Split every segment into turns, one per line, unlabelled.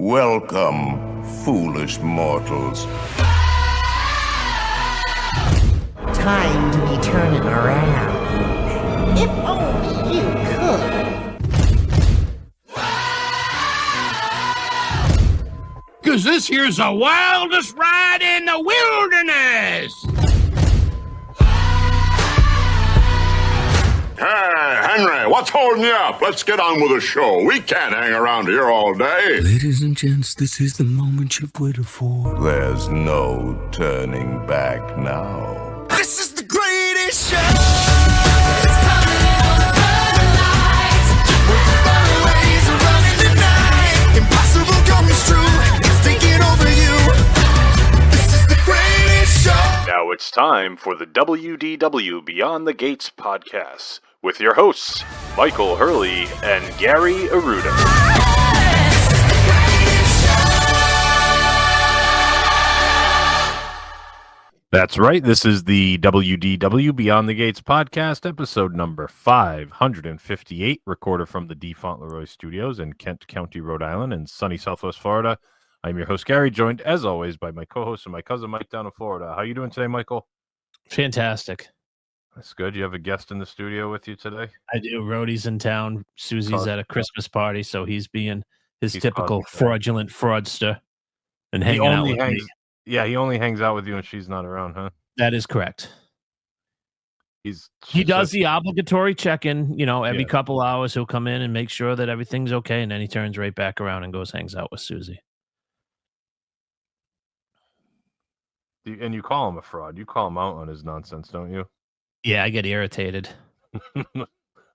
Welcome, foolish mortals.
Time to be turning around. If only you could.
Cause this here's the wildest ride in the wilderness!
Hey, Henry, what's holding you up? Let's get on with the show. We can't hang around here all day.
Ladies and gents, this is the moment you've waited for.
There's no turning back now.
This is the greatest show!
It's coming over the night. Runaways are running the night. Impossible comes true. It's taking over you. This is the greatest show.
Now it's time for the WDW Beyond the Gates podcast with your hosts, Michael Hurley and Gary Aruda. That's right. This is the WDW Beyond the Gates podcast, episode number 558, recorded from the D. Fauntleroy Studios in Kent County, Rhode Island, and sunny Southwest Florida. I'm your host, Gary, joined, as always, by my co-host and my cousin, Mike, down in Florida. How you doing today, Michael?
Fantastic.
That's good. You have a guest in the studio with you today?
I do. Rhodey's in town. Susie's at a Christmas party, so he's being his typical fraudulent fraudster and hanging out with me.
Yeah, he only hangs out with you when she's not around, huh?
That is correct. He does the obligatory check-in, every couple hours. He'll come in and make sure that everything's okay, and then he turns right back around and hangs out with Susie.
And you call him a fraud. You call him out on his nonsense, don't you?
Yeah, I get irritated.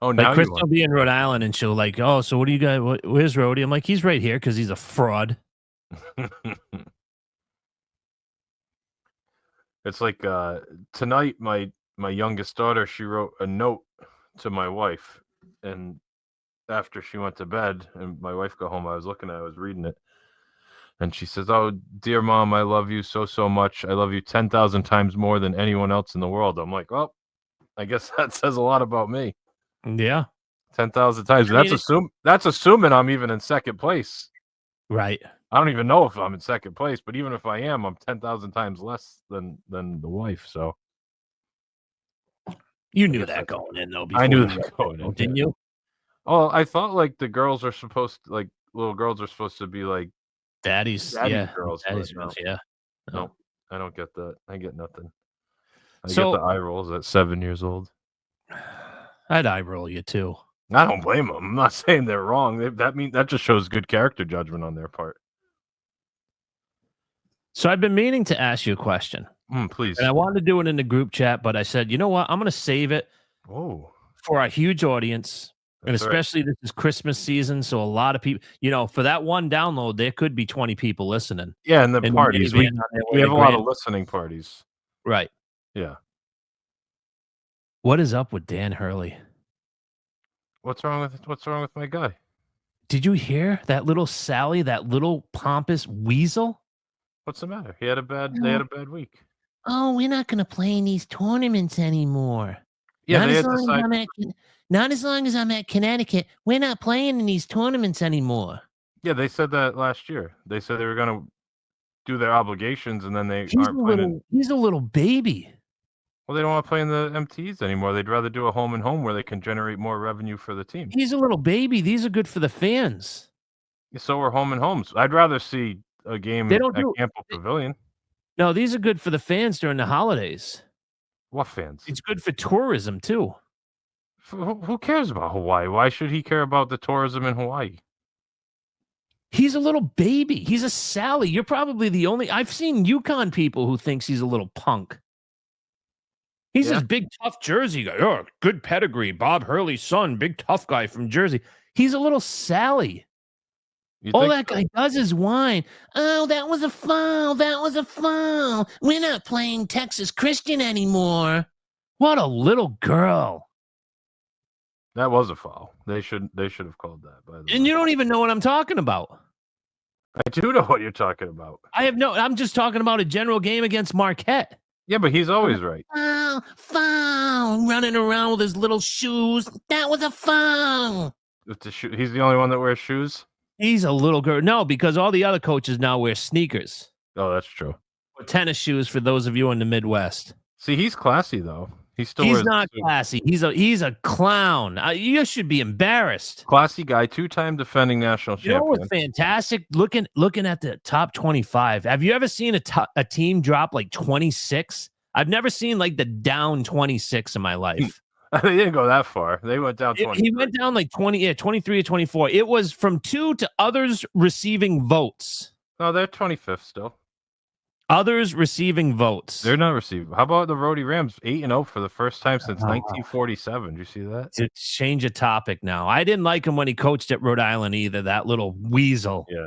Oh, now
Chris will be in Rhode Island, and she'll so what do you guys? Where's Rhodey? I'm like, he's right here because he's a fraud.
It's like tonight, my youngest daughter, she wrote a note to my wife, and after she went to bed and my wife got home, I was reading it, and she says, "Oh, dear Mom, I love you so much. I love you 10,000 times more than anyone else in the world." I'm like, well, I guess that says a lot about me.
Yeah,
10,000 times. That's assuming I'm even in second place.
Right.
I don't even know if I'm in second place, but even if I am, I'm 10,000 times less than the wife. So
you knew that going in, though.
I knew that going in,
didn't you?
Oh, I thought like the girls are supposed to, like little girls are supposed to be like
daddy's
girls.
Daddy's girls, yeah.
No, I don't get that. I get nothing. I get the eye rolls at 7 years old.
I'd eye roll you too.
I don't blame them. I'm not saying they're wrong. That just shows good character judgment on their part.
So I've been meaning to ask you a question.
Please.
And I wanted to do it in the group chat, but I said, you know what? I'm going to save it for our huge audience. And especially this is Christmas season, so a lot of people, for that one download, there could be 20 people listening.
Yeah, and the parties. We have a lot of listening parties.
Right.
Yeah.
What is up with Dan Hurley?
What's wrong with my guy?
Did you hear that little Sally, that little pompous weasel?
What's the matter? They had a bad week.
Oh, we're not going to play in these tournaments anymore.
Yeah,
Not as long as I'm at Connecticut. We're not playing in these tournaments anymore.
Yeah, they said that last year. They said they were going to do their obligations, and then they
He's a little baby.
Well, they don't want to play in the MTs anymore. They'd rather do a home and home where they can generate more revenue for the team.
He's a little baby. These are good for the fans.
So are home and homes. I'd rather see a game at Campbell Pavilion.
No, these are good for the fans during the holidays.
What fans?
It's good for tourism, too.
Who cares about Hawaii? Why should he care about the tourism in Hawaii?
He's a little baby. He's a Sally. You're probably the only... I've seen Yukon people who thinks he's a little punk. He's this big, tough Jersey guy. Oh, good pedigree. Bob Hurley's son, big, tough guy from Jersey. He's a little Sally. All that guy does is whine.
Oh, that was a foul. That was a foul. We're not playing Texas Christian anymore.
What a little girl.
That was a foul. They should have called that, by the way.
And you don't even know what I'm talking about.
I do know what you're talking about.
I'm just talking about a general game against Marquette.
Yeah, but he's always right.
Foul. Running around with his little shoes. That was a foul.
He's the only one that wears shoes?
He's a little girl. No, because all the other coaches now wear sneakers
Oh, that's true.
or tennis shoes for those of you in the Midwest.
See, he's classy though. He still
He's
wears
not
the suit.
classy. He's a clown. You should be embarrassed.
Classy guy, 2-time defending national
You know
champion.
what's fantastic? Looking at the top 25. Have you ever seen a team drop like 26? I've never seen like the down 26 in my life.
They didn't go that far. They went down 20.
He went down like 23 or 24. It was from 2 to others receiving votes.
No, they're 25th still.
Others receiving votes.
They're not receiving. How about the Rhodey Rams 8-0 for the first time since 1947? Did you see that?
To change a topic now. I didn't like him when he coached at Rhode Island either. That little weasel.
Yeah.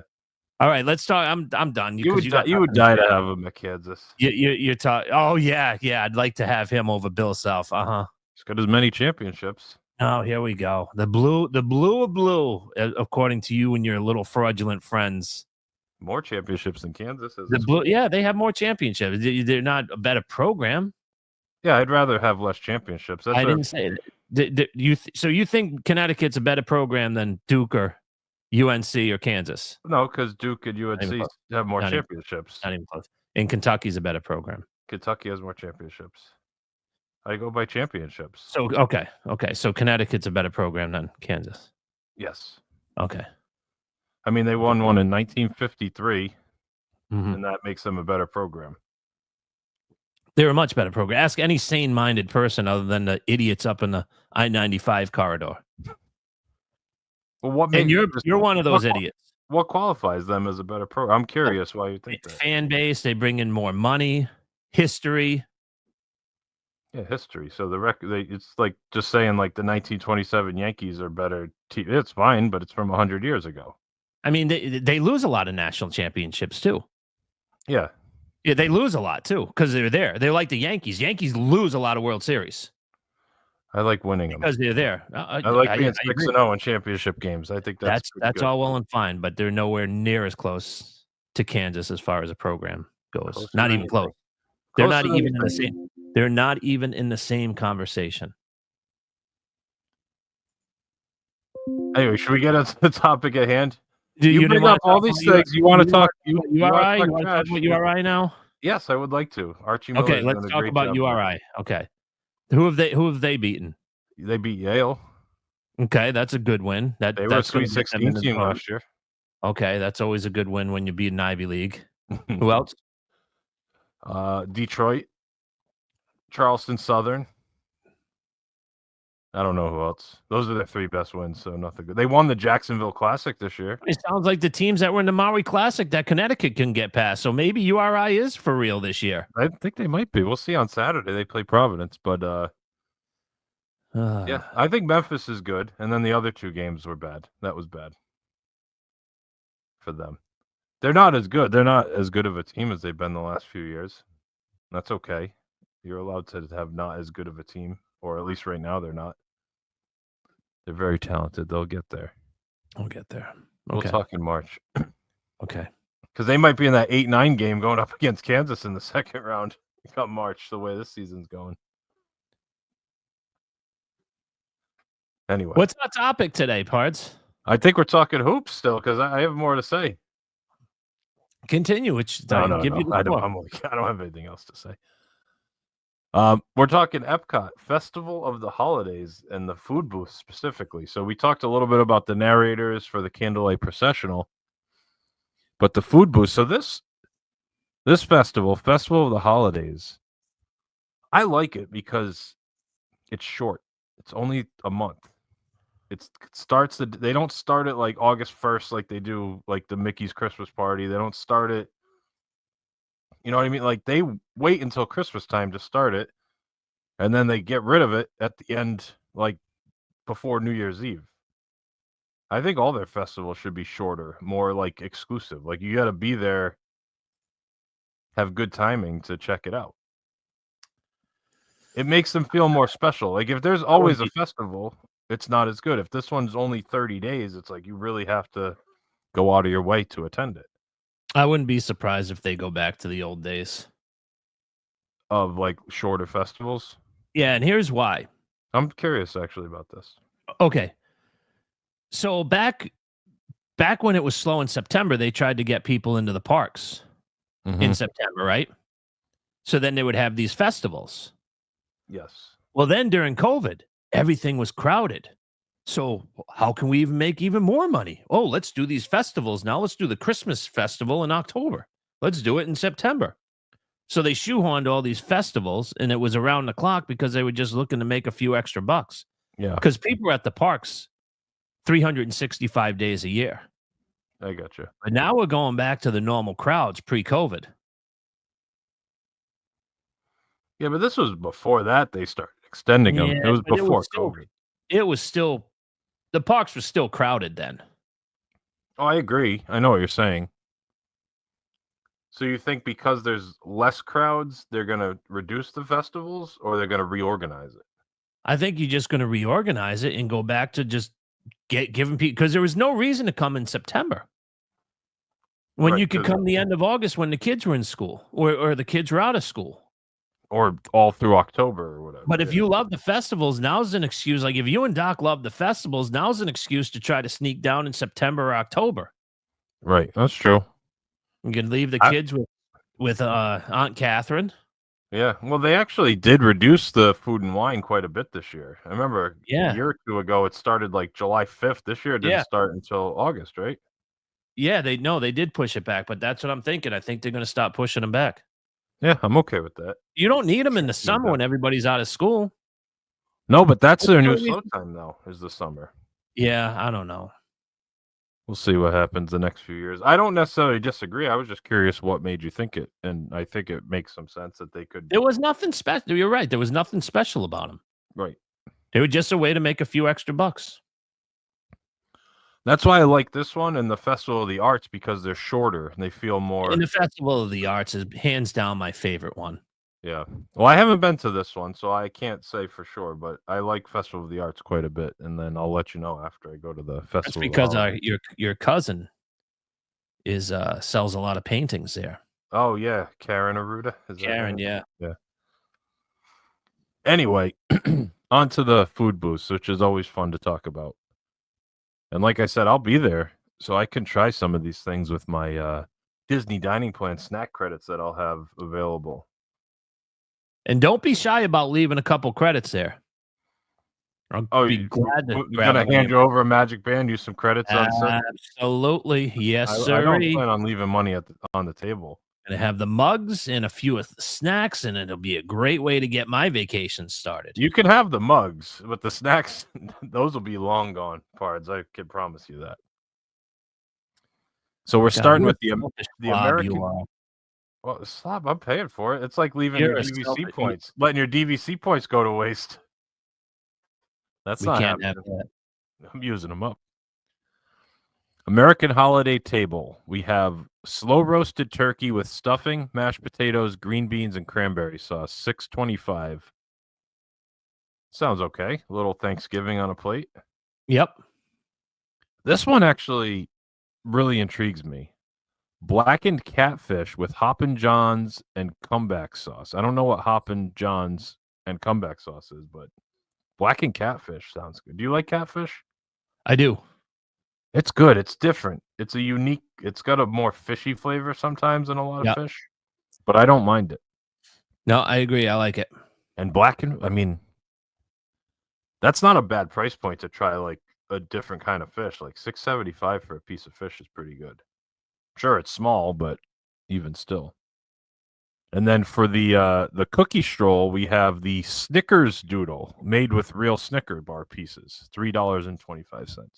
All right, let's talk. I'm done.
You would die to have him at Kansas.
You're talking. Oh yeah. I'd like to have him over Bill Self.
He's got as many championships.
Oh, here we go. The blue of blue, according to you and your little fraudulent friends.
More championships than Kansas.
The blue, yeah, they have more championships. They're not a better program.
Yeah, I'd rather have less championships.
I didn't say that. So you think Connecticut's a better program than Duke or UNC or Kansas?
No, because Duke and UNC have more championships.
Not even close. And Kentucky's a better program.
Kentucky has more championships. I go by championships.
So okay. So Connecticut's a better program than Kansas.
Yes.
Okay.
I mean, they won one in 1953,
Mhm.
and that makes them a better program.
They're a much better program. Ask any sane-minded person other than the idiots up in the I-95 corridor.
Well, what?
And you're one of those idiots.
What qualifies them as a better program? I'm curious why you think that.
Fan base. They bring in more money. History.
Yeah, history. So the record, it's like just saying like the 1927 Yankees are better. It's fine, but it's from 100 years ago.
I mean, they lose a lot of national championships too.
Yeah.
Yeah, they lose a lot too because they're there. They're like the Yankees. Yankees lose a lot of World Series.
I like winning them
because they're there.
I like being 6-0 in championship games. I think that's
good. All well and fine, but they're nowhere near as close to Kansas as far as a program goes. Not even close. They're not even in the same. They're not even in the same conversation.
Anyway, should we get into the topic at hand?
You
bring up all these things. You want to talk? You
URI? You want to talk about URI now?
Yes, I would like to. Archie Miller.
Okay, let's talk about URI. Okay, who have they beaten?
They beat Yale.
Okay, that's a good win.
They were a Sweet 16 team last year.
Okay, that's always a good win when you beat an Ivy League. Who else?
Detroit, Charleston Southern. I don't know who else. Those are their 3 best wins, so nothing good. They won the Jacksonville Classic this year.
It sounds like the teams that were in the Maui Classic that Connecticut can get past. So maybe URI is for real this year.
I think they might be. We'll see on Saturday. They play Providence, but yeah, I think Memphis is good, and then the other 2 games were bad. That was bad for them. They're not as good. They're not as good of a team as they've been the last few years. That's okay. You're allowed to have not as good of a team, or at least right now they're not. They're very talented. They'll get there.
We'll get there.
Okay. We'll talk in March.
Okay.
Because they might be in that 8-9 game going up against Kansas in the second round. Come March, the way this season's going. Anyway.
What's our topic today, Pards?
I think we're talking hoops still, because I have more to say.
Continue.
I don't have anything else to say. We're talking EPCOT Festival of the Holidays and the food booth specifically. So we talked a little bit about the narrators for the Candlelight Processional, but the food booth. So this festival of the Holidays, I like it because it's short. It's only a month. They don't start it like August 1st like they do like the Mickey's Christmas party. They don't start it. You know what I mean? Like they wait until Christmas time to start it, and then they get rid of it at the end, like before New Year's Eve. I think all their festivals should be shorter, more like exclusive. Like you got to be there, have good timing to check it out. It makes them feel more special. Like if there's always a festival, it's not as good. If this one's only 30 days, it's like you really have to go out of your way to attend it.
I wouldn't be surprised if they go back to the old days
of like shorter festivals.
Yeah, and here's why.
I'm curious actually about this.
Okay. So back back when it was slow in September, they tried to get people into the parks in September, right? So then they would have these festivals.
Yes.
Well, then during COVID, everything was crowded. So how can we even make even more money? Oh, let's do these festivals now. Let's do the Christmas festival in October. Let's do it in September. So they shoehorned all these festivals, and it was around the clock because they were just looking to make a few extra bucks.
Yeah,
Because people are at the parks 365 days a year.
I got you.
But now we're going back to the normal crowds pre-COVID.
Yeah, but this was before that they started extending them. It was
but
before
still,
COVID.
it was still, the parks were still crowded then.
Oh, I agree. I know what you're saying. So you think because there's less crowds, they're going to reduce the festivals, or they're going to reorganize it?
I think you're just going to reorganize it and go back to just giving people, because there was no reason to come in September when
Right,
you could
'cause-
come the end of August when the kids were in school or the kids were out of school.
Or all through October or whatever.
But if you love the festivals, now's an excuse. Like if you and Doc love the festivals, now's an excuse to try to sneak down in September or October.
Right, that's true.
You can leave the kids with Aunt Catherine.
Yeah, well, they actually did reduce the food and wine quite a bit this year. I remember
Yeah.
a year or two ago, it started like July 5th. This year it didn't
Yeah.
start until August, right?
Yeah, they did push it back, but that's what I'm thinking. I think they're going to stop pushing them back.
Yeah, I'm okay with that.
You don't need them in the summer when everybody's out of school.
No, but that's their new
What's the
slow
reason-
time, though, is the summer.
Yeah, I don't know.
We'll see what happens the next few years. I don't necessarily disagree. I was just curious what made you think it, and I think it makes some sense that they could.
There was nothing special. You're right. There was nothing special about them.
Right.
They were just a way to make a few extra bucks.
That's why I like this one and the Festival of the Arts, because they're shorter and they feel more.
And the Festival of the Arts is hands down my favorite one.
Yeah. Well, I haven't been to this one, so I can't say for sure, but I like Festival of the Arts quite a bit, and then I'll let you know after I go to the Festival.
That's
of the
because
Holidays.
your cousin is sells a lot of paintings there.
Oh yeah, Karen Aruda. Is that
Karen,
right?
yeah.
Yeah. Anyway, on to the food booths, which is always fun to talk about. And like I said, I'll be there, so I can try some of these things with my Disney Dining Plan snack credits that I'll have available.
And don't be shy about leaving a couple credits there. I'll be
you're
glad to
going to hand you over a magic band, use some credits on set?
Absolutely. Yes,
I
sir.
don't plan on leaving money on the table.
Gonna have the mugs and a few of the snacks, and it'll be a great way to get my vacation started.
You can have the mugs, but the snacks, those will be long gone, Pards. I can promise you that. So we're starting with the American. Well, stop! I'm paying for it. It's like leaving
You're
your
a
DVC points, letting your DVC points go to waste. That's
We
not
can't
happening.
have that.
I'm using them up. American Holiday Table. We have slow roasted turkey with stuffing, mashed potatoes, green beans, and cranberry sauce. $6.25. Sounds okay. A little Thanksgiving on a plate.
Yep.
This one actually really intrigues me. Blackened catfish with Hoppin' John's and comeback sauce. I don't know what Hoppin' John's and comeback sauce is, but blackened catfish sounds good. Do you like catfish?
I do.
It's good. It's different. It's a unique. It's got a more fishy flavor sometimes than a lot of fish, but I don't mind it.
No, I agree. I like it.
And blackened, I mean, that's not a bad price point to try like a different kind of fish. Like $6.75 for a piece of fish is pretty good. Sure, it's small, but even still. And then for the cookie stroll, we have the Snickers doodle made with real Snicker bar pieces, $3.25.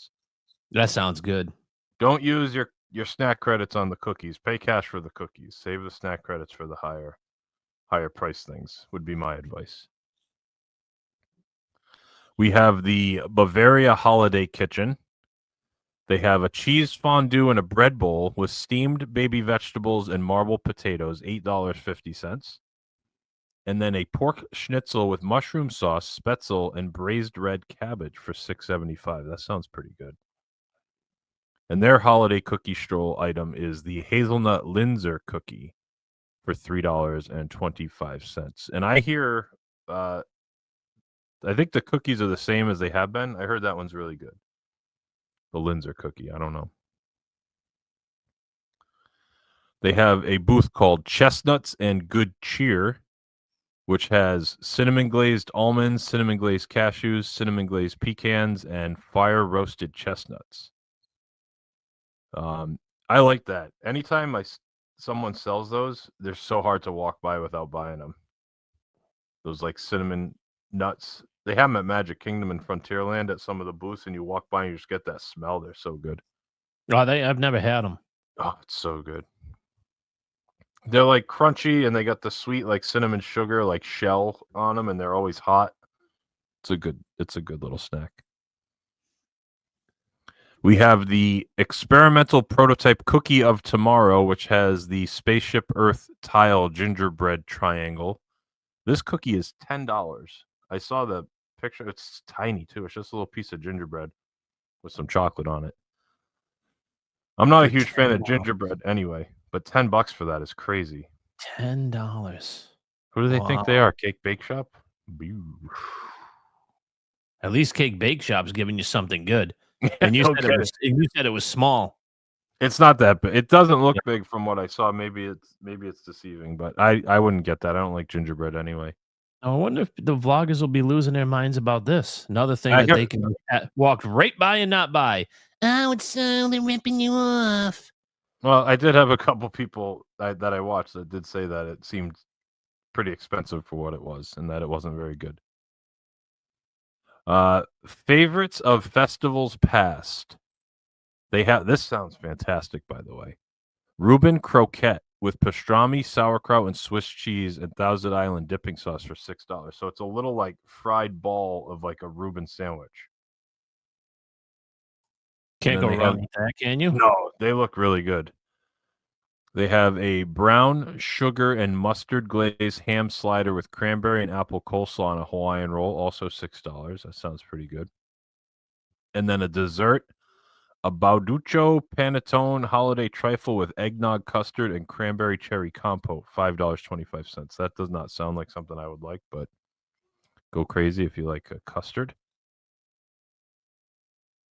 That sounds good.
Don't use your snack credits on the cookies. Pay cash for the cookies. Save the snack credits for the higher price things, would be my advice. We have the Bavaria Holiday Kitchen. They have a cheese fondue and a bread bowl with steamed baby vegetables and marble potatoes, $8.50. And then a pork schnitzel with mushroom sauce, spetzel, and braised red cabbage for $6.75. That sounds pretty good. And their holiday cookie stroll item is the hazelnut Linzer cookie for $3.25. And I hear, I think the cookies are the same as they have been. I heard that one's really good. The Linzer cookie. I don't know. They have a booth called Chestnuts and Good Cheer, which has cinnamon glazed almonds, cinnamon glazed cashews, cinnamon glazed pecans, and fire roasted chestnuts. I like that. Anytime someone sells those, they're so hard to walk by without buying them. Those like cinnamon nuts. They have them at Magic Kingdom and Frontierland at some of the booths, and you walk by and you just get that smell. They're so good.
Oh, I've never had them.
Oh, it's so good. They're like crunchy, and they got the sweet like cinnamon sugar like shell on them, and they're always hot. It's a good little snack. We have the experimental prototype cookie of tomorrow, which has the Spaceship Earth tile gingerbread triangle. This cookie is $10. I saw the picture. It's tiny too. It's just a little piece of gingerbread with some chocolate on it. I'm not a huge fan of gingerbread anyway, but $10 for that is crazy.
$10.
Who do they think they are? Cake Bake Shop?
At least Cake Bake Shop's giving you something good. And you said it was small.
It's not that big. It doesn't look big from what I saw. Maybe it's deceiving, but I wouldn't get that. I don't like gingerbread anyway.
I wonder if the vloggers will be losing their minds about this. Another thing that they can walk right by and not buy.
Oh, it's so they're ripping you off.
Well, I did have a couple people that I watched that did say that it seemed pretty expensive for what it was and that it wasn't very good. Favorites of festivals past. They have this sounds fantastic, by the way. Reuben croquette with pastrami, sauerkraut, and Swiss cheese and Thousand Island dipping sauce for $6. So it's a little like fried ball of like a Reuben sandwich.
Can't go wrong with that, can you?
No, they look really good. They have a brown sugar and mustard glazed ham slider with cranberry and apple coleslaw on a Hawaiian roll, also $6. That sounds pretty good. And then a dessert, a Bauduccio panettone holiday trifle with eggnog custard and cranberry cherry compote, $5.25. That does not sound like something I would like, but go crazy if you like a custard.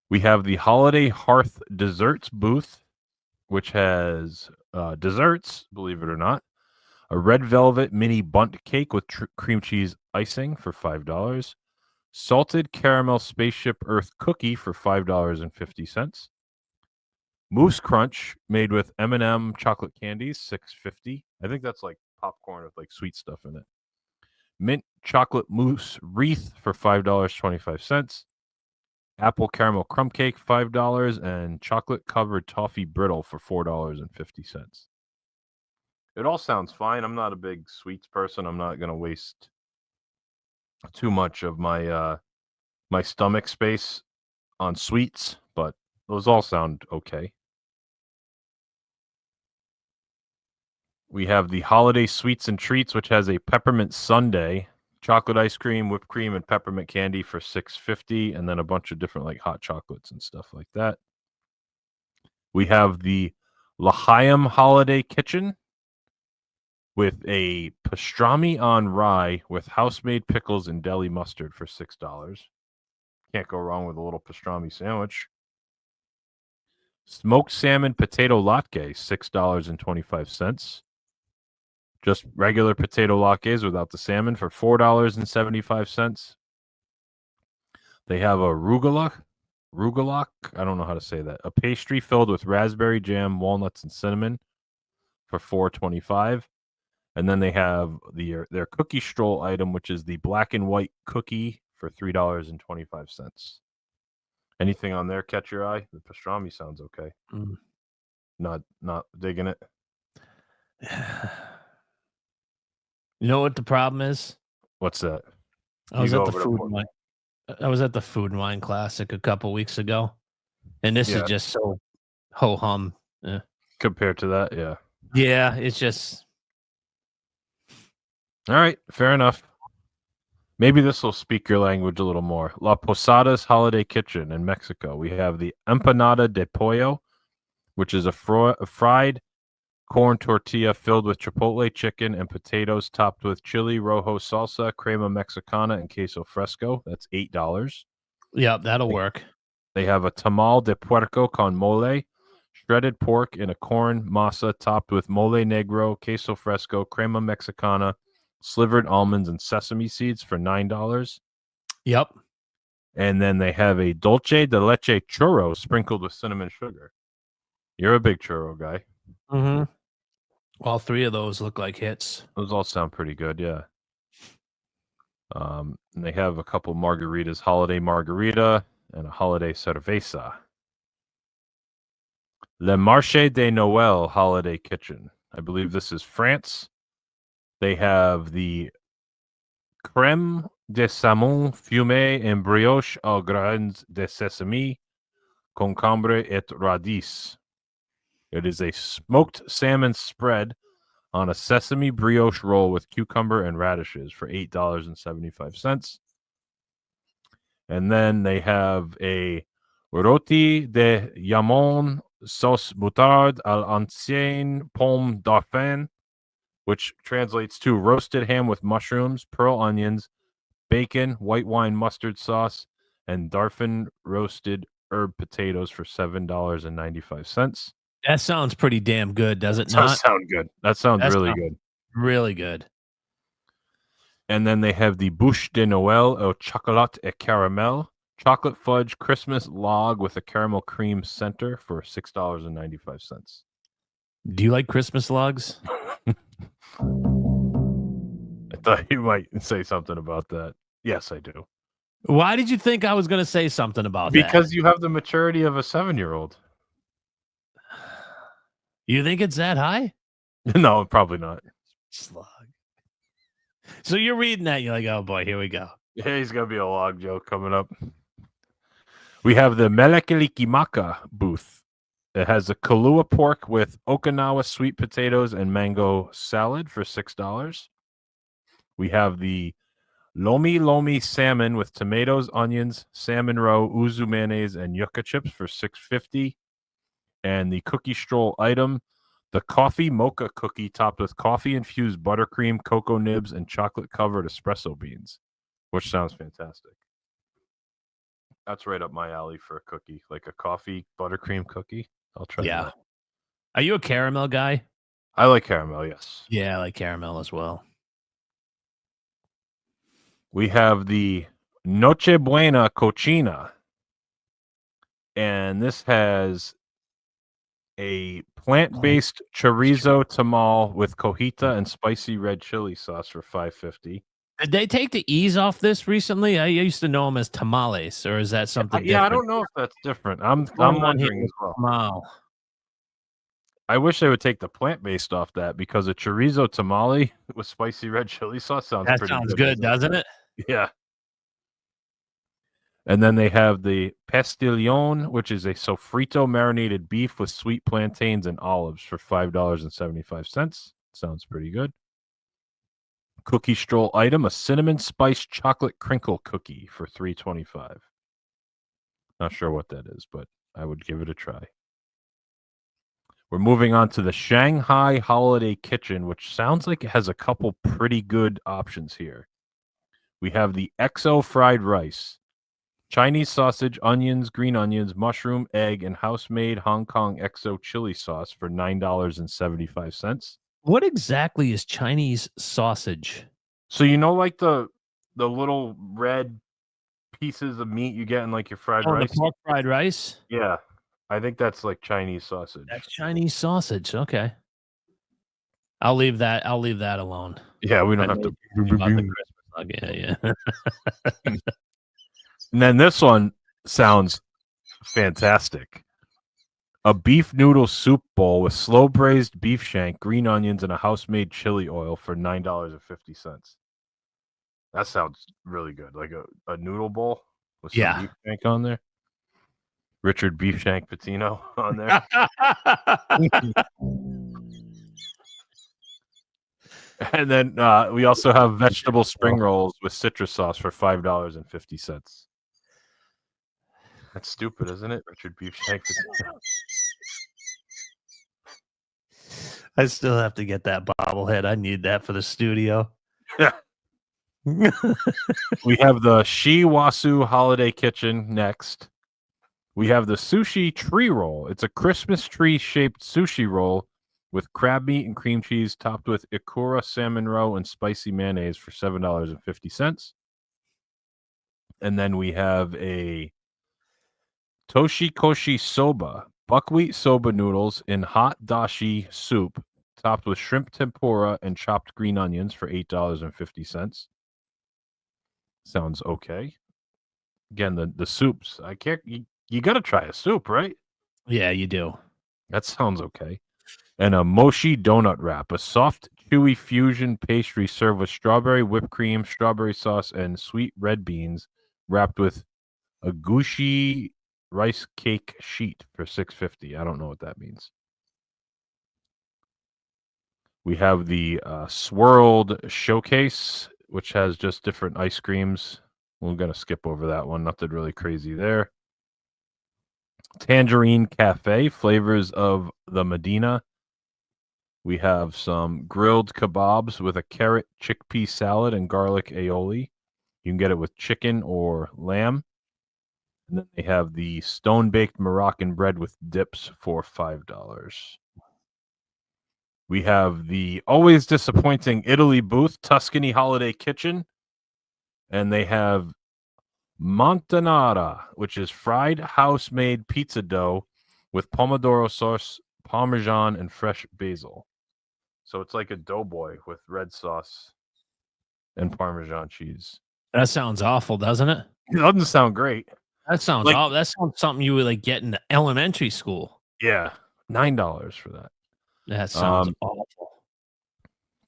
We have the Holiday Hearth Desserts booth, which has desserts, believe it or not. A red velvet mini bundt cake with cream cheese icing for $5. Salted caramel Spaceship Earth cookie for $5.50. Mousse Crunch made with M&M chocolate candies, $6.50. I think that's like popcorn with like sweet stuff in it. Mint chocolate mousse wreath for $5.25. Apple caramel crumb cake, $5, and chocolate covered toffee brittle for $4.50. It all sounds fine. I'm not a big sweets person. I'm not going to waste too much of my my stomach space on sweets, but those all sound okay. We have the Holiday Sweets and Treats, which has a peppermint sundae, chocolate ice cream, whipped cream, and peppermint candy for $6.50, and then a bunch of different like hot chocolates and stuff like that. We have the L'Chaim Holiday Kitchen with a pastrami on rye with house-made pickles and deli mustard for $6. Can't go wrong with a little pastrami sandwich. Smoked salmon potato latke, $6.25. Just regular potato latkes without the salmon for $4.75. They have a rugelach. I don't know how to say that. A pastry filled with raspberry jam, walnuts, and cinnamon for $4.25. And then they have their cookie stroll item, which is the black and white cookie for $3.25. Anything on there catch your eye? The pastrami sounds okay. Not digging it.
You know what the problem is?
What's that?
I was at the Food and Wine Classic a couple weeks ago, and this is just so ho hum
compared to that. Yeah.
Yeah, it's just
all right. Fair enough. Maybe this will speak your language a little more. La Posadas Holiday Kitchen in Mexico. We have the Empanada de Pollo, which is a fried corn tortilla filled with chipotle chicken and potatoes topped with chili rojo salsa, crema mexicana, and queso fresco. That's $8.
Yeah, that'll work.
They have a tamal de puerco con mole, shredded pork in a corn masa topped with mole negro, queso fresco, crema mexicana, slivered almonds, and sesame seeds for $9.
Yep.
And then they have a dulce de leche churro sprinkled with cinnamon sugar. You're a big churro guy.
Mm-hmm. All three of those look like hits.
Those all sound pretty good, yeah. And they have a couple margaritas, holiday margarita and a holiday cerveza. Le Marché de Noël Holiday Kitchen. I believe this is France. They have the crème de salmon fumé en brioche aux grains de sesame, concombre et radis. It is a smoked salmon spread on a sesame brioche roll with cucumber and radishes for $8.75. And then they have a roti de jamon sauce moutarde à l'ancienne pomme dauphine, which translates to roasted ham with mushrooms, pearl onions, bacon, white wine mustard sauce, and Darfin roasted herb potatoes for $7.95.
That sounds pretty damn good, does it
That
not?
does sound good. That sounds really good.
Really good.
And then they have the Bouche de Noël au chocolat et caramel, chocolate fudge Christmas log with a caramel cream center for $6.95.
Do you like Christmas logs?
I thought you might say something about that. Yes, I do.
Why did you think I was going to say something about that?
Because you have the maturity of a 7-year-old.
You think it's that high?
No, probably not.
Slug. So you're reading that, you're like, oh boy, here we go.
Yeah, he's gonna be a log joke coming up. We have the Melekilikimaka booth. It has a Kahlua pork with Okinawa sweet potatoes and mango salad for $6. We have the Lomi Lomi salmon with tomatoes, onions, salmon roe, uzu mayonnaise, and yucca chips for $6.50. And the cookie stroll item, the coffee mocha cookie topped with coffee-infused buttercream, cocoa nibs, and chocolate-covered espresso beans, which sounds fantastic. That's right up my alley for a cookie, like a coffee buttercream cookie. I'll try that.
Are you a caramel guy?
I like caramel, yes.
Yeah, I like caramel as well.
We have the Noche Buena Cochina, and this has a plant-based chorizo tamal with cojita and spicy red chili sauce for $5.50.
Did they take the E's off this recently? I used to know them as tamales, or is that something different?
Yeah, I don't know if that's different. I'm wondering as well.
Wow.
I wish they would take the plant-based off that, because a chorizo tamale with spicy red chili sauce sounds
That
pretty
sounds
good,
good, doesn't it?
Yeah. And then they have the pastillon, which is a sofrito marinated beef with sweet plantains and olives for $5.75. Sounds pretty good. Cookie stroll item, a cinnamon spice chocolate crinkle cookie for $3.25. Not sure what that is, but I would give it a try. We're moving on to the Shanghai Holiday Kitchen, which sounds like it has a couple pretty good options here. We have the XO fried rice, Chinese sausage, onions, green onions, mushroom, egg, and house-made Hong Kong XO chili sauce for $9.75.
What exactly is Chinese sausage?
So you know, like the little red pieces of meat you get in like your fried rice?
The pork fried rice?
Yeah. I think that's like Chinese sausage.
That's Chinese sausage. Okay. I'll leave that alone.
Yeah, we don't have to.
Yeah.
And then this one sounds fantastic. A beef noodle soup bowl with slow braised beef shank, green onions, and a house-made chili oil for $9.50. That sounds really good. Like a noodle bowl with some beef shank on there. Richard Beef Shank Patino on there. And then we also have vegetable spring rolls with citrus sauce for $5.50. That's stupid, isn't it? Richard Beef Shank Patino.
I still have to get that bobblehead. I need that for the studio.
Yeah. We have the Shiwasu Holiday Kitchen next. We have the sushi tree roll. It's a Christmas tree shaped sushi roll with crab meat and cream cheese topped with ikura salmon roe and spicy mayonnaise for $7.50. And then we have a toshikoshi soba, buckwheat soba noodles in hot dashi soup topped with shrimp tempura and chopped green onions for $8.50. Sounds okay. Again, the soups. I can't. You got to try a soup, right?
Yeah, you do.
That sounds okay. And a mochi donut wrap, a soft, chewy fusion pastry served with strawberry whipped cream, strawberry sauce, and sweet red beans, wrapped with a gushi rice cake sheet for $6.50. I don't know what that means. We have the swirled showcase, which has just different ice creams. We're going to skip over that one. Nothing really crazy there. Tangerine Cafe, flavors of the Medina. We have some grilled kebabs with a carrot chickpea salad and garlic aioli. You can get it with chicken or lamb. And then they have the stone-baked Moroccan bread with dips for $5. We have the always disappointing Italy booth, Tuscany Holiday Kitchen. And they have Montanara, which is fried house-made pizza dough with pomodoro sauce, parmesan, and fresh basil. So it's like a doughboy with red sauce and parmesan cheese.
That sounds awful, doesn't it?
It doesn't sound great.
That sounds
Like-
awful. That sounds something you would like get in elementary school.
Yeah, $9 for that.
That sounds awful.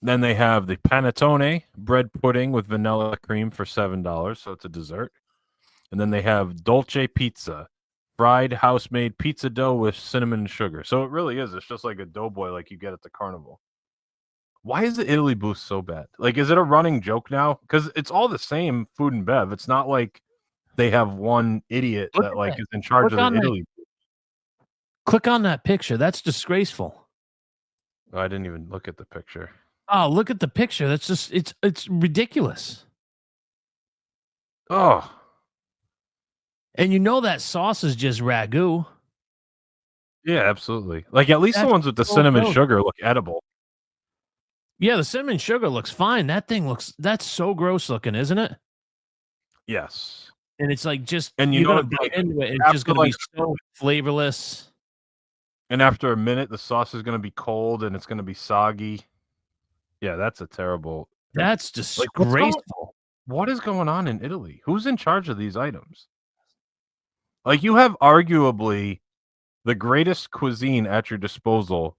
Then they have the panettone bread pudding with vanilla cream for $7, so it's a dessert. And then they have dolce pizza, fried house-made pizza dough with cinnamon and sugar. So it really is. It's just like a doughboy like you get at the carnival. Why is the Italy booth so bad? Like, is it a running joke now? Because it's all the same food and bev. It's not like they have one idiot
Look
that
at
like
that.
is in charge
Look
of
on
the
that.
Italy.
Click on that picture. That's disgraceful.
Oh, I didn't even look at the picture.
Oh, look at the picture. That's just it's ridiculous.
Oh,
And you know that sauce is just ragu.
yeah, absolutely. Like at least the
That's
ones with the
so
cinnamon
gross.
sugar look edible.
Yeah, the cinnamon sugar looks fine. That's so gross looking, isn't it?
Yes.
And it's like just
And you
you're
know
gonna
what,
bite
like,
into it. It's
after,
just gonna
like,
be so flavorless.
And after a minute, the sauce is going to be cold and it's going to be soggy. Yeah, that's a terrible.
That's
Like, what's going-
disgraceful.
What is going on in Italy? Who's in charge of these items? Like, you have arguably the greatest cuisine at your disposal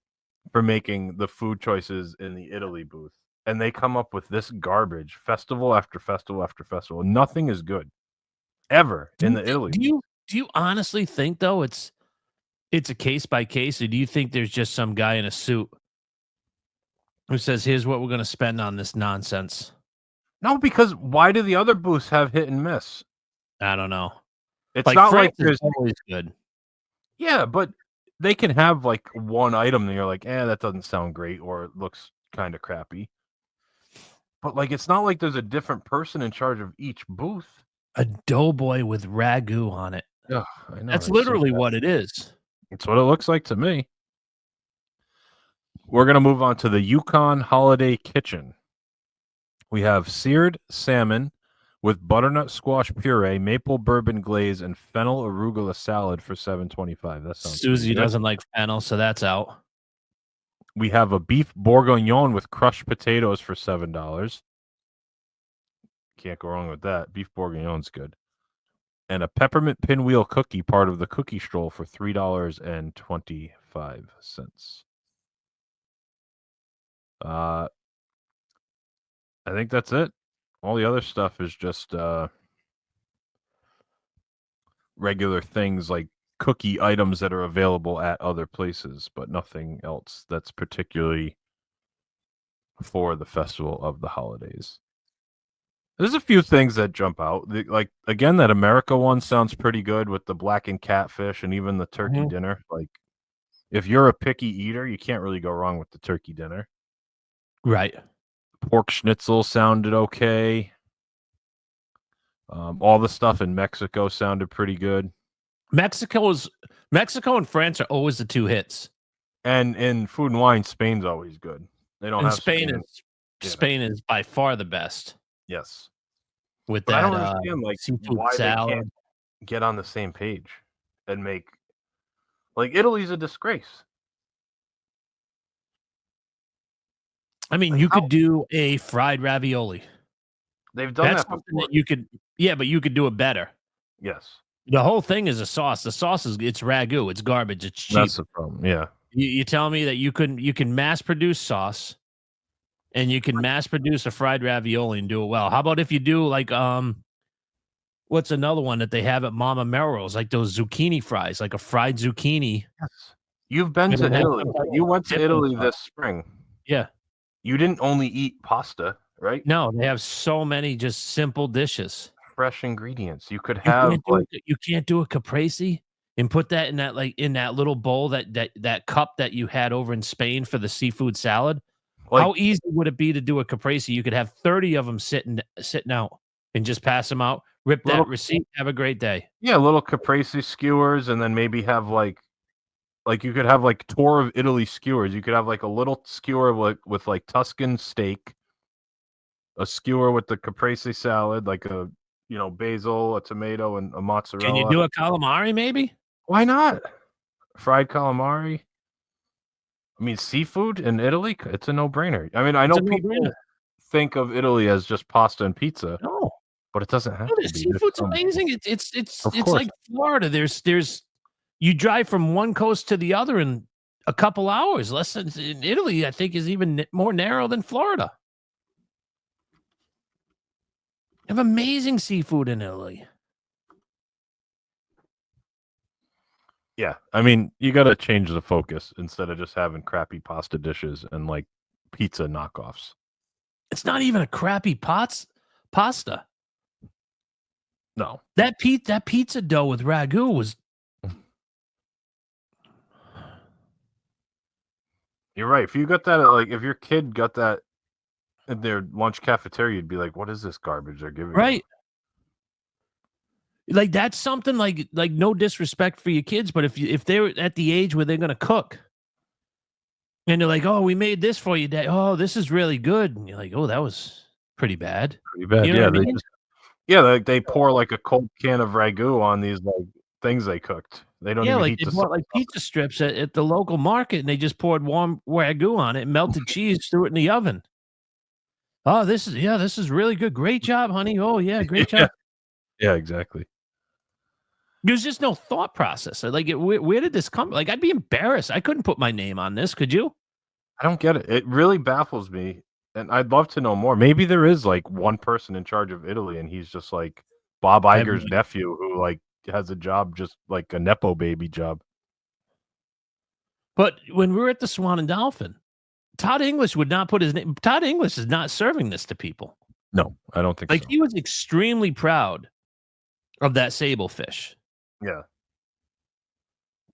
for making the food choices in the Italy booth. And they come up with this garbage festival after festival after festival. Nothing is good ever in the Italy.
Do you honestly think though it's a case by case, or do you think there's just some guy in a suit who says, "Here's what we're going to spend on this nonsense"?
No, because why do the other booths have hit and miss?
I don't know.
It's
Like
not
France
like there's
is always good.
Yeah, but they can have like one item that you're like, that doesn't sound great or it looks kind of crappy. But like it's not like there's a different person in charge of each booth.
A doughboy with ragu on it.
Ugh, I know,
That's
it's so
literally
bad.
what it is.
It's what it looks like to me. We're gonna move on to the Yukon Holiday Kitchen. We have seared salmon with butternut squash puree, maple bourbon glaze, and fennel arugula salad for $7.25. That sounds
Susie
pretty good.
doesn't like fennel, so that's out.
We have a beef bourguignon with crushed potatoes for $7. Can't go wrong with that. Beef bourguignon's good. And a peppermint pinwheel cookie, part of the cookie stroll, for $3.25. I think that's it. All the other stuff is just regular things like cookie items that are available at other places, but nothing else that's particularly for the festival of the holidays. There's a few things that jump out. Like again, that America one sounds pretty good with the blackened catfish and even the turkey dinner. Like if you're a picky eater, you can't really go wrong with the turkey dinner.
Right.
Pork schnitzel sounded okay. All the stuff in Mexico sounded pretty good.
Mexico and France are always the two hits.
And in food and wine, Spain's always good. They don't
And
have
Spain
Spain.
is
Yeah.
Spain is by far the best
Yes.
with
But I
that
don't understand like
seafood
why they
salad.
can't get on the same page and make like Italy's a disgrace.
I mean,
Like,
you
how-
could do a fried ravioli.
They've done
That's
that
something
before.
that you could, yeah, but you could do it better.
Yes.
The whole thing is a sauce. The sauce it's ragu. It's garbage. It's cheap.
That's the problem. Yeah.
You tell me that you can mass produce sauce, and you can mass produce a fried ravioli and do it well. How about if you do like what's another one that they have at Mama Melrose, like those zucchini fries, like a fried zucchini.
Yes. You've been
And
to
then have
Italy.
some type
You
of
went to
dipping
Italy
sauce.
this spring.
Yeah.
You didn't only eat pasta, right?
No, they have so many just simple dishes.
Fresh ingredients. You could
You
have
can't do
like
you can't do a caprese and put that in that in that little bowl that cup that you had over in Spain for the seafood salad. How easy would it be to do a caprese? You could have 30 of them sitting out and just pass them out. Rip that
Little-
receipt. Have a great day.
yeah, little caprese skewers, and then maybe have like you could have like tour of Italy skewers. You could have like a little skewer with like Tuscan steak, a skewer with the caprese salad, like a basil, a tomato, and a mozzarella.
Can you do a calamari maybe?
Why not? Fried calamari. I mean, seafood in Italy, it's a no-brainer. I mean, I know
It's a
people
no-brainer.
think of Italy as just pasta and pizza,
No.
but it doesn't have
No,
to
the
be. There's
seafood's
some-
amazing. It's
Of
it's
course.
like Florida. There's you drive from one coast to the other in a couple hours. Less than in Italy, I think, is even more narrow than Florida. They have amazing seafood in Italy.
Yeah, I mean, you got to change the focus instead of just having crappy pasta dishes and like pizza knockoffs.
It's not even a crappy pasta.
No,
That pizza dough with ragu was
you're right. If you got that, if your kid got that in their lunch cafeteria, you'd be like, "What is this garbage they're giving?" me?"
right. Like that's something like no disrespect for your kids, but if they're at the age where they're gonna cook, and they're like, "Oh, we made this for you, Dad. Oh, this is really good," and you're like, "Oh, that was pretty bad."
Pretty bad.
You know
Yeah,
what I mean?
they pour like a cold can of ragu on these like things they cooked. They don't
Yeah,
even
like
heat
they
the
bought
sauce
like
up.
pizza strips at the local market, and they just poured warm ragu on it, melted cheese, threw it in the oven. Oh, this is really good. Great job, honey. Oh yeah, great job.
Yeah, exactly.
There's just no thought process. Like, where did this come? Like, I'd be embarrassed. I couldn't put my name on this. Could you?
I don't get it. It really baffles me, and I'd love to know more. Maybe there is like one person in charge of Italy, and he's just like Bob
I have
Iger's
no-
nephew, who like has a job, just like a nepo baby job.
But when we were at the Swan and Dolphin, Todd English would not put his name. Todd English is not serving this to people.
No, I don't think
Like
so.
he was extremely proud of that sable fish.
Yeah,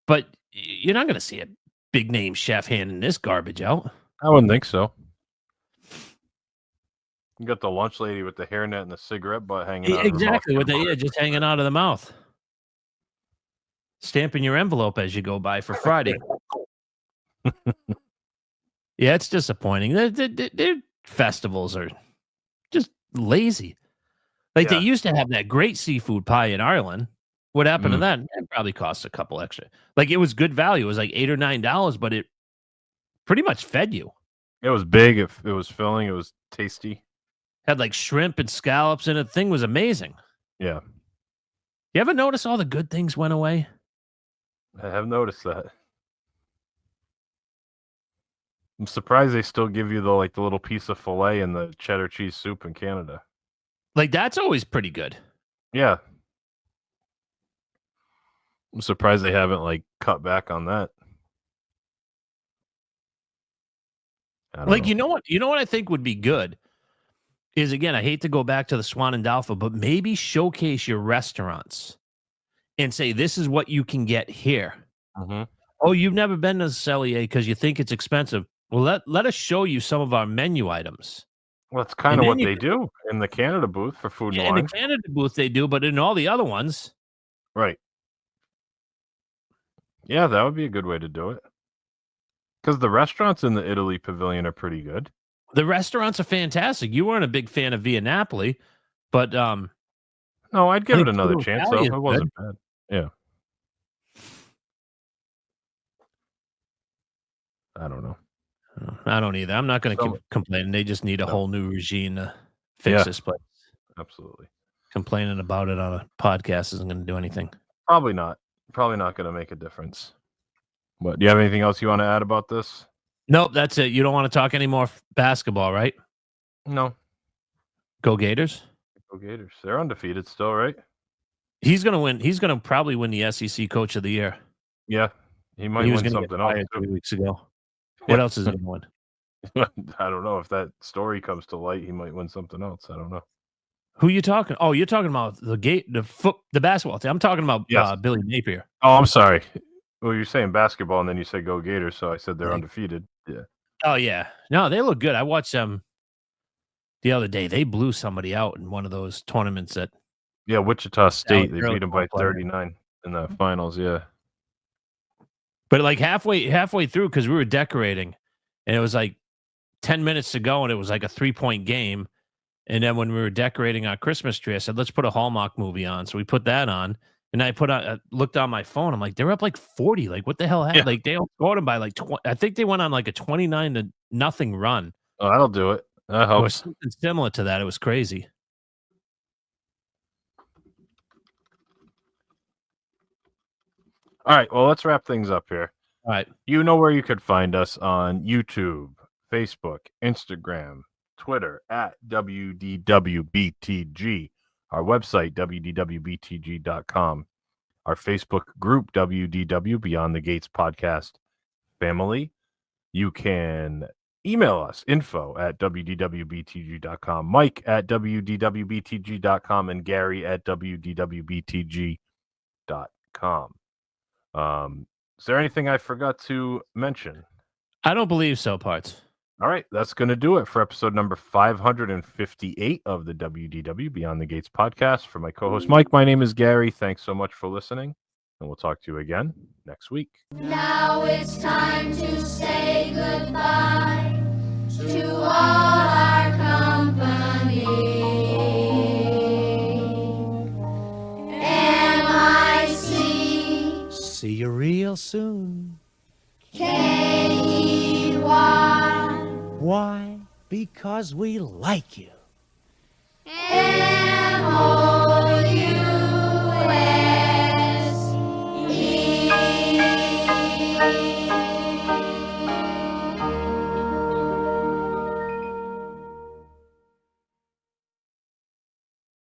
But you're not going to see a big name chef handing this garbage out.
I wouldn't think so. You got the lunch lady with the hairnet and the cigarette butt hanging out.
Exactly.
Of
With
her mouth.
the just hanging out of the mouth. Stamping your envelope as you go by for Friday. Yeah, it's disappointing. Their festivals are just lazy. Like
Yeah.
they used to have that great seafood pie in Ireland. What happened to
Mm.
that? It probably cost a couple extra. Like it was good value. It was like $8 or $9, but it pretty much fed you.
It was big. It was filling. It was tasty.
Had like shrimp and scallops in it. The thing was amazing.
Yeah,
You ever notice all the good things went away?
I have noticed that. I'm surprised they still give you the little piece of fillet and the cheddar cheese soup in Canada.
Like that's always pretty good.
Yeah. I'm surprised they haven't cut back on that. I don't
Like
know.
you know what I think would be good is, again, I hate to go back to the Swan and Dolphin, but maybe showcase your restaurants and say this is what you can get here.
Mhm.
Oh, you've never been to Cellier because you think it's expensive. Well, let us show you some of our menu items.
Well, that's kind
And
of
then
what
you
they do in the Canada booth for food
Yeah,
and
in the
wine.
Canada booth they do, but in all the other ones,
Right. Yeah, that would be a good way to do it. Because the restaurants in the Italy Pavilion are pretty good.
The restaurants are fantastic. You weren't a big fan of Via Napoli, but
No, I'd give
I
it
think
another
Tito
chance, though.
Italian's
It wasn't bad. Yeah. I don't know.
I don't either. I'm not going to
So-
keep complaining. They just need a
No.
whole new regime to fix
Yeah.
this place.
Absolutely.
Complaining about it on a podcast isn't going to do anything.
Probably not. Probably not going to make a difference. But do you have anything else you want to add about this?
Nope, that's it. You don't want to talk any more basketball, right?
No.
Go Gators.
Go Gators. They're undefeated still, right?
He's going to win. He's going to probably win the SEC Coach of the Year.
Yeah. He might
He was
win
gonna get
something else.
fired
too.
3 weeks ago. What
Yeah.
else is he going to win?
I don't know. If that story comes to light, he might win something else. I don't know.
Who you talking? Oh, you're talking about the basketball team. I'm talking about
Yes.
Billy Napier.
Oh, I'm sorry. Well, you're saying basketball, and then you said go Gators, so I said they're
Yeah.
undefeated. Yeah.
Oh yeah, no, they look good. I watched them the other day. They blew somebody out in one of those tournaments that.
Yeah, Wichita State. They
really
beat them by
cool player.
39 in the finals. Yeah.
But like halfway through, because we were decorating, and it was like 10 minutes to go, and it was like a 3-point game. And then when we were decorating our Christmas tree, I said, "Let's put a Hallmark movie on." So we put that on, and I looked on my phone. I'm like, they're up like 40. Like, what the hell happened?
Yeah.
Like, they outscored them by like 20. I think they went on like a 29-0 run.
Oh, that'll do it. That
Or
helps.
something similar to that. It was crazy.
All right. Well, let's wrap things up here.
All right.
You know where you could find us on YouTube, Facebook, Instagram, Twitter at WDWBTG, our website, WDWBTG.com, our Facebook group, WDW Beyond the Gates Podcast Family. You can email us, info at WDWBTG.com, Mike at WDWBTG.com, and Gary at WDWBTG.com. Is there anything I forgot to mention?
I don't believe so, Parts.
All right, that's going to do it for episode number 558 of the WDW Beyond the Gates podcast. For my co-host Mike, my name is Gary. Thanks so much for listening, and we'll talk to you again next week.
Now it's time to say goodbye to all our company. M-I-C
See you real soon.
K-E-Y
Why? Because we like you.
M-O-U